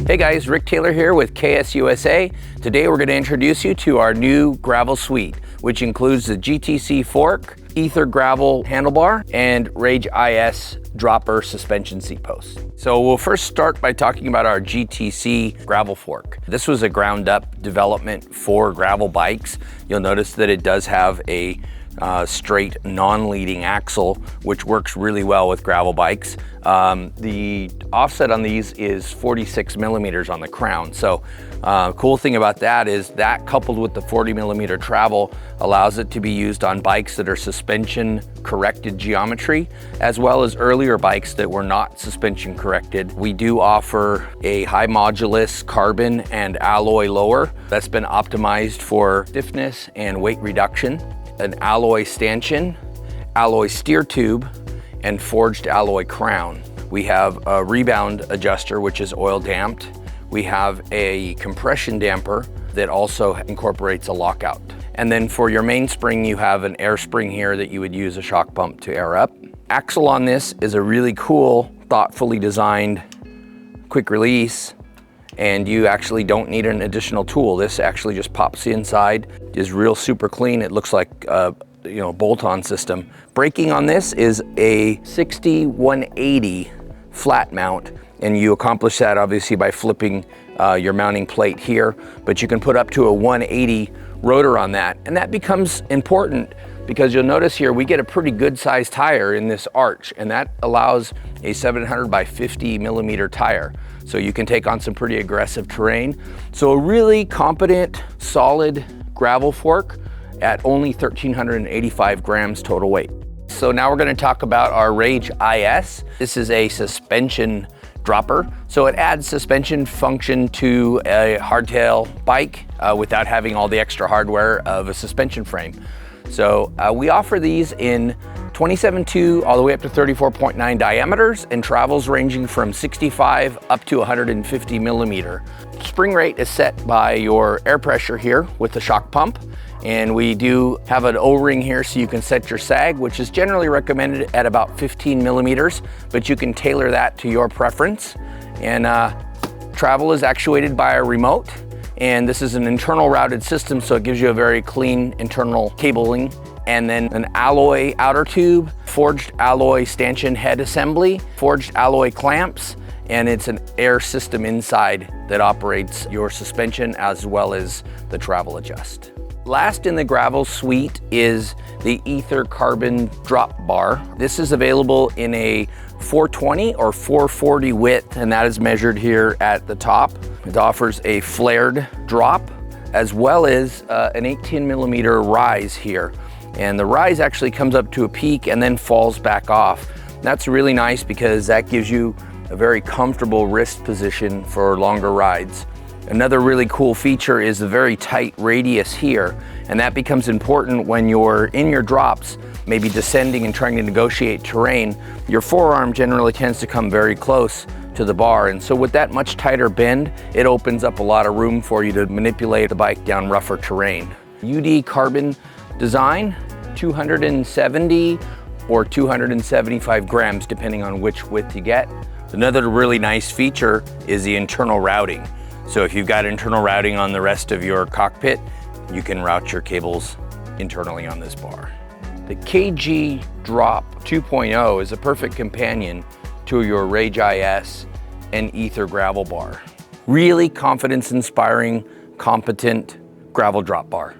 Hey guys, Rick Taylor here with KSUSA. Today we're going to introduce you to our new gravel suite, which includes the GTC fork, Ether gravel handlebar, and Rage IS dropper suspension seat post. So we'll first start by talking about our GTC gravel fork. This was a ground up development for gravel bikes. You'll notice that it does have a straight non-leading axle, which works really well with gravel bikes. The offset on these is 46 millimeters on the crown. So cool thing about that is that coupled with the 40 millimeter travel allows it to be used on bikes that are suspension corrected geometry, as well as earlier bikes that were not suspension corrected. We do offer a high modulus carbon and alloy lower that's been optimized for stiffness and weight reduction, an alloy stanchion, alloy steer tube, and forged alloy crown. We have a rebound adjuster, which is oil damped. We have a compression damper that also incorporates a lockout. And then for your mainspring, you have an air spring here that you would use a shock pump to air up. Axle on this is a really cool, thoughtfully designed quick release, and you actually don't need an additional tool. This actually just pops inside, is real super clean. It looks like a bolt-on system. Braking on this is a 60-180 flat mount, and you accomplish that obviously by flipping your mounting plate here, but you can put up to a 180 rotor on that. And that becomes important because you'll notice here we get a pretty good sized tire in this arch, and that allows a 700 by 50 millimeter tire. So you can take on some pretty aggressive terrain. So a really competent, solid gravel fork at only 1,385 grams total weight. So now we're going to talk about our Rage IS. This is a suspension dropper. So it adds suspension function to a hardtail bike without having all the extra hardware of a suspension frame. So we offer these in 27.2 all the way up to 34.9 diameters, and travels ranging from 65 up to 150 millimeter. Spring rate is set by your air pressure here with the shock pump, and we do have an O-ring here so you can set your sag, which is generally recommended at about 15 millimeters, but you can tailor that to your preference. And travel is actuated by a remote, and this is an internal routed system, so it gives you a very clean internal cabling. And then an alloy outer tube, forged alloy stanchion head assembly, forged alloy clamps, and it's an air system inside that operates your suspension as well as the travel adjust. Last in the gravel suite is the Ether carbon drop bar. This is available in a 420 or 440 width, and that is measured here at the top. It offers a flared drop as well as an 18 millimeter rise here. And the rise actually comes up to a peak and then falls back off. That's really nice because that gives you a very comfortable wrist position for longer rides. Another really cool feature is the very tight radius here, and that becomes important when you're in your drops, maybe descending and trying to negotiate terrain. Your forearm generally tends to come very close to the bar, and so with that much tighter bend, it opens up a lot of room for you to manipulate the bike down rougher terrain. UD carbon design, 270 or 275 grams depending on which width you get. Another really nice feature is the internal routing. So if you've got internal routing on the rest of your cockpit, you can route your cables internally on this bar. The KG Drop 2.0 is a perfect companion to your Rage IS and Ether gravel bar. Really confidence-inspiring, competent gravel drop bar.